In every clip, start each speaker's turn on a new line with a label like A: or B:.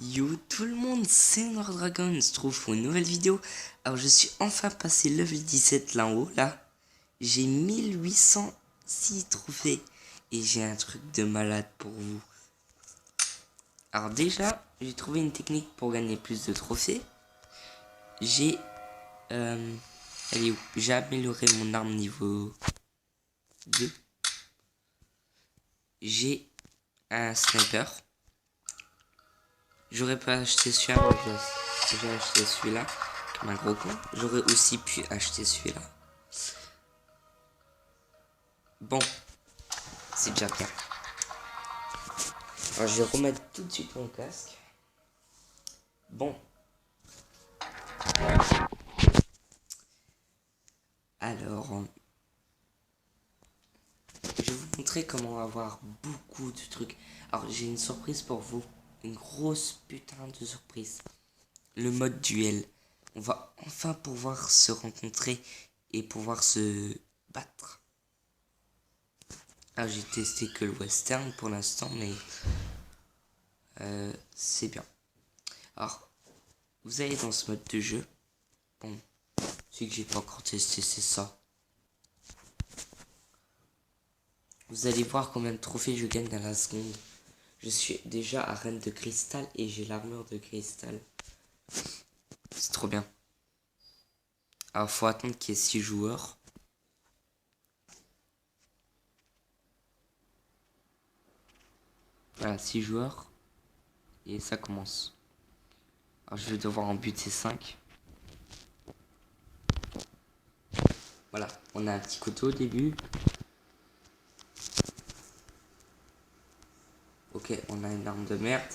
A: Yo tout le monde, c'est Noirdragon, on se trouve pour une nouvelle vidéo. Alors je suis enfin passé level 17 là en haut, là. J'ai 1806 trophées et j'ai un truc de malade pour vous. Alors déjà, j'ai trouvé une technique pour gagner plus de trophées. J'ai... elle est où? J'ai amélioré mon arme niveau 2. J'ai un sniper. J'aurais pas acheté celui-là, j'ai acheté celui-là, comme un gros con. J'aurais aussi pu acheter celui-là. Bon, c'est déjà bien. Alors je vais remettre tout de suite mon casque. Bon. Alors, je vais vous montrer comment avoir beaucoup de trucs. Alors j'ai une surprise pour vous. Une grosse putain de surprise. Le mode duel. On va enfin pouvoir se rencontrer et pouvoir se battre. Ah, j'ai testé que le western pour l'instant, mais c'est bien. Alors, vous allez dans ce mode de jeu. Bon, celui que j'ai pas encore testé, c'est ça. Vous allez voir combien de trophées je gagne dans la seconde. Je suis déjà à reine de cristal et j'ai l'armure de cristal. C'est trop bien. Alors, faut attendre qu'il y ait 6 joueurs. Voilà, 6 joueurs. Et ça commence. Alors, je vais devoir en buter 5. Voilà, on a un petit couteau au début. Ok, on a une arme de merde.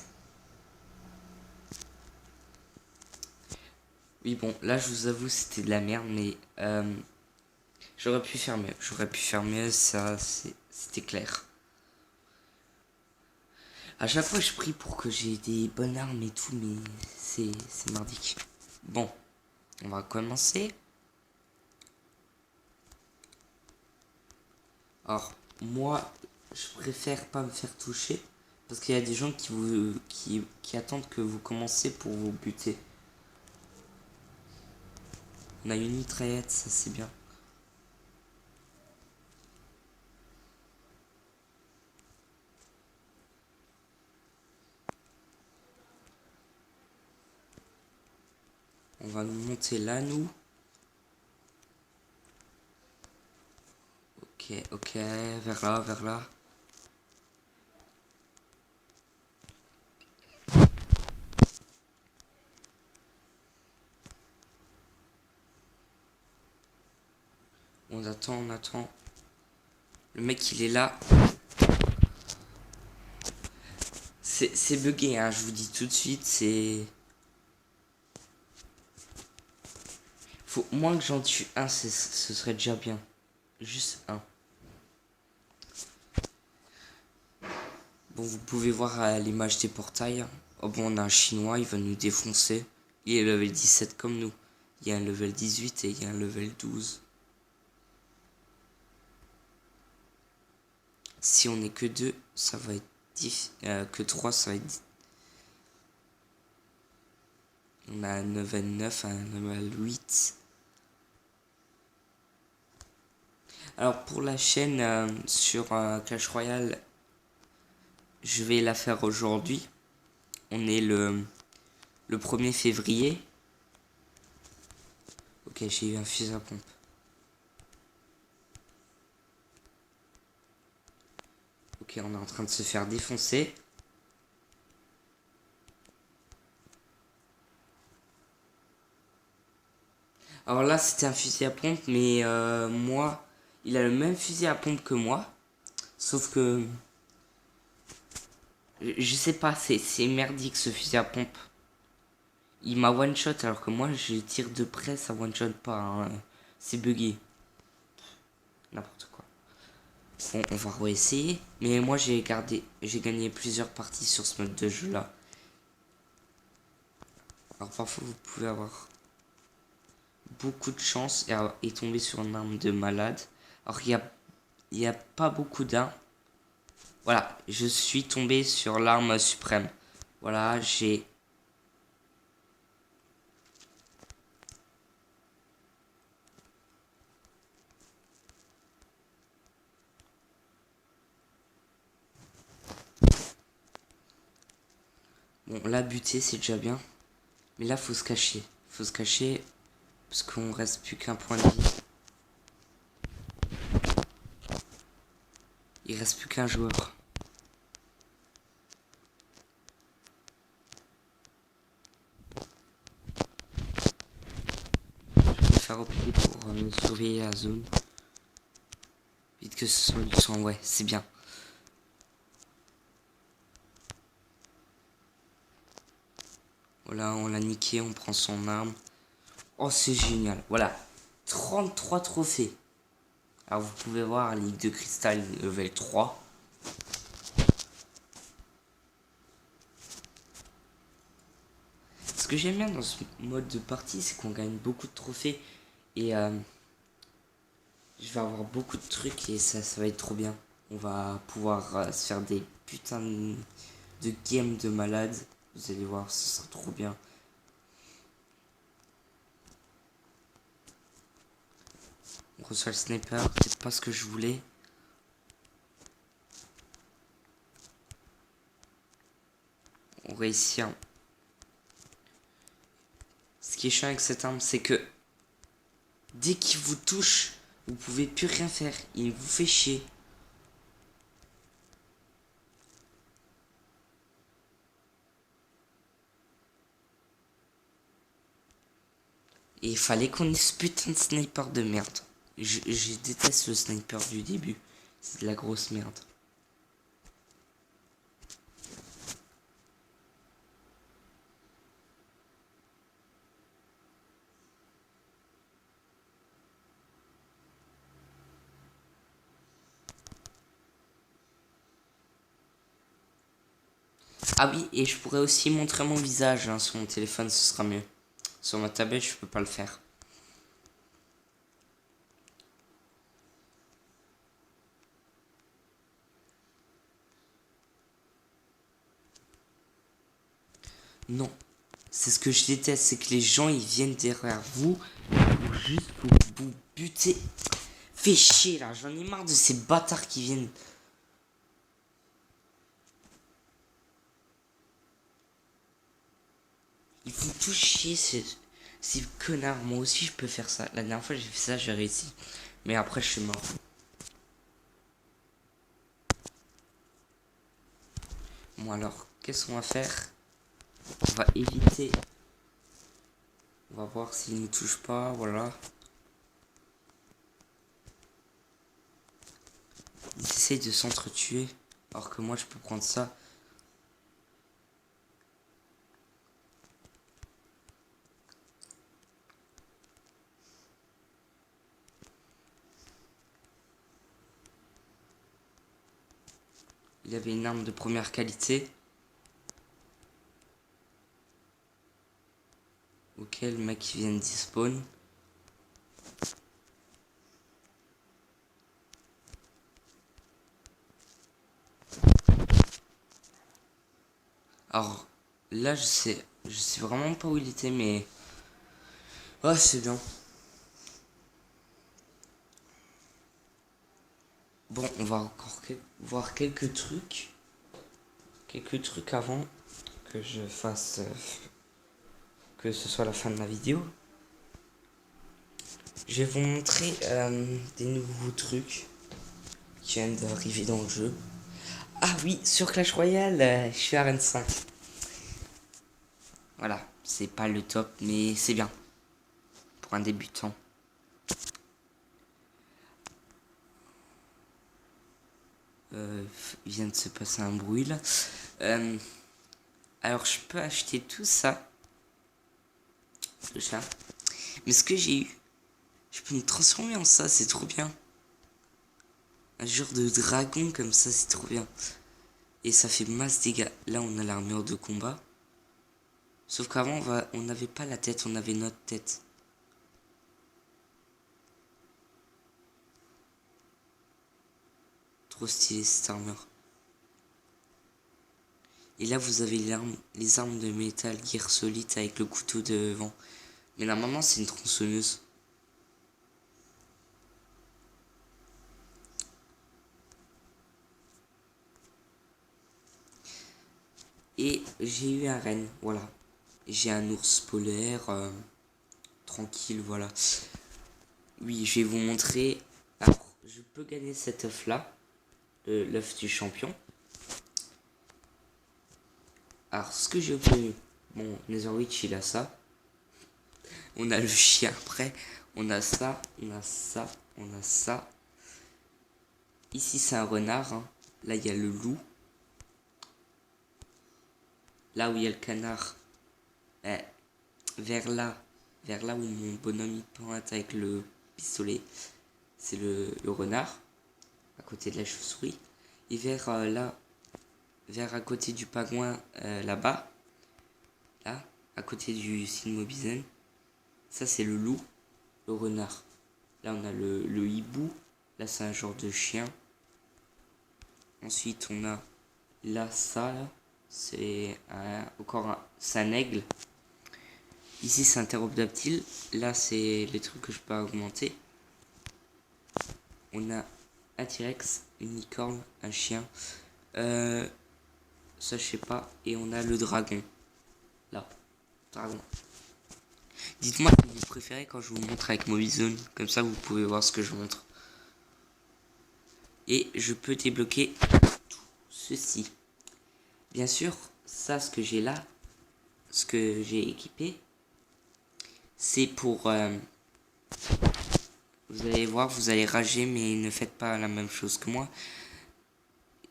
A: Oui, bon, là, je vous avoue, c'était de la merde, mais j'aurais pu faire mieux. J'aurais pu faire mieux, ça, c'était clair. À chaque fois, je prie pour que j'ai des bonnes armes et tout, mais c'est merdique. Bon, on va commencer. Alors, moi, je préfère pas me faire toucher, parce qu'il y a des gens qui attendent que vous commencez pour vous buter. On a une mitraillette, ça c'est bien. On va nous monter là, nous. Ok, vers là, vers là. On attend, on attend. Le mec, il est là. C'est bugué, hein, je vous dis tout de suite, c'est... Faut au moins que j'en tue un, ce serait déjà bien. Juste un. Bon, vous pouvez voir à l'image des portails. Oh bon, on a un chinois, il va nous défoncer. Il est level 17 comme nous. Il y a un level 18 et il y a un level 12. Si on est que 2, ça va être que 3, ça va être... On a un level 9, un level 8. Alors pour la chaîne sur Clash Royale, je vais la faire aujourd'hui. On est le 1er février. Ok, j'ai eu un fusil à pompe. Ok, on est en train de se faire défoncer. Alors là, c'était un fusil à pompe, mais moi, il a le même fusil à pompe que moi. Sauf que... Je sais pas, c'est merdique ce fusil à pompe. Il m'a one shot alors que moi, je tire de près, ça one shot pas. Hein. C'est bugué. N'importe quoi. Bon, on va réessayer. Mais moi, j'ai gagné plusieurs parties sur ce mode de jeu là. Alors parfois, vous pouvez avoir beaucoup de chance et tomber sur une arme de malade. Alors, il y a pas beaucoup d'armes. Voilà, je suis tombé sur l'arme suprême. Voilà, j'ai Bon, là, buter, c'est déjà bien. Mais là, faut se cacher. Faut se cacher parce qu'on reste plus qu'un point de vie. Il reste plus qu'un joueur. Je vais faire opter pour surveiller la zone. Vite que ce soit du sang, ouais, c'est bien. Voilà, on l'a niqué, on prend son arme. Oh, c'est génial. Voilà, 33 trophées. Alors, vous pouvez voir, Ligue de Cristal level 3. Ce que j'aime bien dans ce mode de partie, c'est qu'on gagne beaucoup de trophées. Et je vais avoir beaucoup de trucs et ça va être trop bien. On va pouvoir se faire des putains de games de malades. Vous allez voir, ce sera trop bien. On reçoit le sniper, peut-être pas ce que je voulais. On réussit. Ce qui est chiant avec cette arme, c'est que dès qu'il vous touche, vous pouvez plus rien faire. Il vous fait chier. Et il fallait qu'on ait ce putain de sniper de merde. Je déteste le sniper du début. C'est de la grosse merde. Ah oui, et je pourrais aussi montrer mon visage hein, sur mon téléphone, ce sera mieux. Sur ma tablette, je peux pas le faire. Non. C'est ce que je déteste, c'est que les gens ils viennent derrière vous pour juste pour vous buter. Fais chier là, j'en ai marre de ces bâtards qui viennent. Ils font tout chier ces connards. Moi aussi je peux faire ça. La dernière fois j'ai fait ça, j'ai réussi. Mais après je suis mort. Bon alors, qu'est-ce qu'on va faire? On va éviter. On va voir s'il ne touche pas, voilà. Ils essayent de s'entretuer. Alors que moi je peux prendre ça. Il avait une arme de première qualité. Auquel le mec vient de spawn. Alors là je sais vraiment pas où il était mais... Ouais c'est bien. Bon on va encore voir quelques trucs. Quelques trucs avant que je fasse... que ce soit la fin de la vidéo. Je vais vous montrer des nouveaux trucs qui viennent d'arriver dans le jeu. Ah oui, sur Clash Royale, je suis à 25. Voilà, c'est pas le top, mais c'est bien. Pour un débutant. Il vient de se passer un bruit là. Alors je peux acheter tout ça. Tout ça. Mais ce que j'ai eu, je peux me transformer en ça, c'est trop bien. Un genre de dragon comme ça, c'est trop bien. Et ça fait masse dégâts. Là, on a l'armure de combat. Sauf qu'avant, on n'avait pas la tête, on avait notre tête. Trop stylé cette armure. Et là, vous avez les armes de métal Gear Solid avec le couteau devant. Mais normalement, c'est une tronçonneuse. Et j'ai eu un renne, voilà. J'ai un ours polaire, tranquille, voilà. Oui, je vais vous montrer. Alors, je peux gagner cet œuf là, l'œuf du champion. Alors, ce que j'ai obtenu, bon, Netherwitch il a ça. On a le chien après, on a ça, on a ça, on a ça. Ici c'est un renard, hein. Là il y a le loup. Là où il y a le canard, vers là où mon bonhomme il pointe avec le pistolet, c'est le renard, à côté de la chauve-souris. Et vers là, vers à côté du pingouin, là-bas, là, à côté du Sinmobizen, ça c'est le loup, le renard. Là on a le hibou, là c'est un genre de chien. Ensuite on a là ça, là, c'est c'est un aigle. Ici c'est un ptérodactyle, là c'est les trucs que je peux augmenter. On a un T-Rex, une licorne, un chien, ça je sais pas, et on a le dragon. Là, dragon. Dites-moi ce que vous préférez quand je vous montre avec Mobyzone, comme ça vous pouvez voir ce que je montre. Et je peux débloquer tout ceci. Bien sûr, ça ce que j'ai là, ce que j'ai équipé, c'est pour... vous allez voir, vous allez rager, mais ne faites pas la même chose que moi.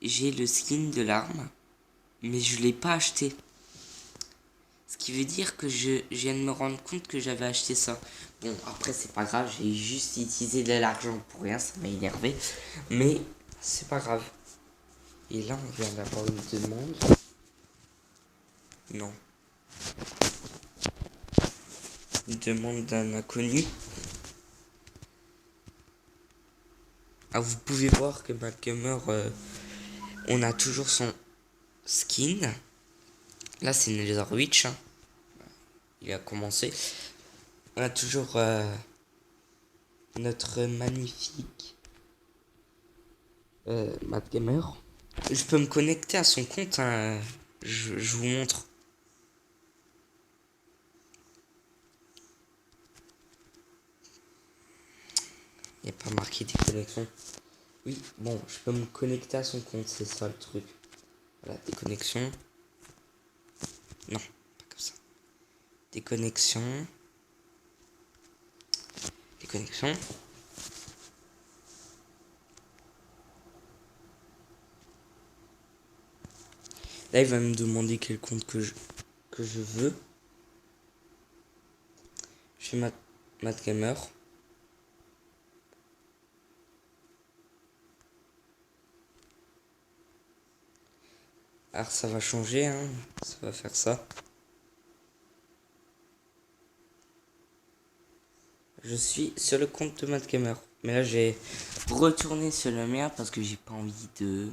A: J'ai le skin de l'arme, mais je l'ai pas acheté. Ce qui veut dire que je viens de me rendre compte que j'avais acheté ça. Bon, après c'est pas grave, j'ai juste utilisé de l'argent pour rien, ça m'a énervé. Mais c'est pas grave. Et là, on vient d'avoir une demande. Non. Une demande d'un inconnu. Ah, vous pouvez voir que MacGamer, on a toujours son skin. Là, c'est Netherwitch. Hein. Il a commencé. On a toujours notre magnifique MacGamer. Je peux me connecter à son compte. Hein. Je vous montre. Il n'y a pas marqué des connexions. Oui, bon, je peux me connecter à son compte, c'est ça le truc. Voilà, des connexions. Non, pas comme ça. Des connexions. Des connexions. Là, il va me demander quel compte que je veux. Je fais Matt Gamer. Alors, ça va changer, hein. Ça va faire ça. Je suis sur le compte de Matt Gamer. Mais là, j'ai retourné sur le mien parce que j'ai pas envie de...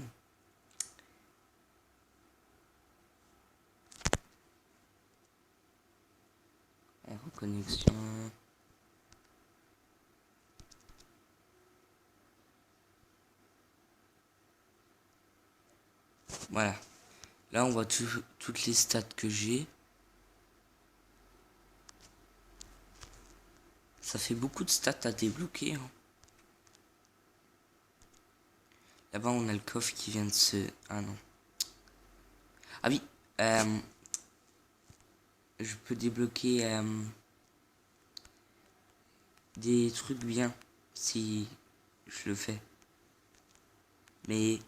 A: Reconnexion. Voilà. Là, on voit toutes les stats que j'ai. Ça fait beaucoup de stats à débloquer. Hein. Là-bas, on a le coffre qui vient de se... Ah non. Ah oui. Je peux débloquer des trucs bien si je le fais. Mais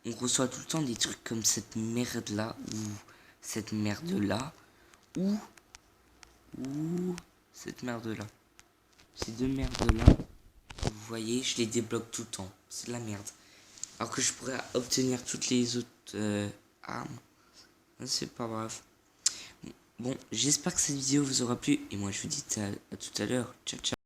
A: on reçoit tout le temps des trucs comme cette merde là ou cette merde là ou cette merde là. Ces deux merdes là, vous voyez, je les débloque tout le temps. C'est de la merde. Alors que je pourrais obtenir toutes les autres armes. C'est pas grave. Bon, j'espère que cette vidéo vous aura plu. Et moi, je vous dis à tout à l'heure. Ciao, ciao.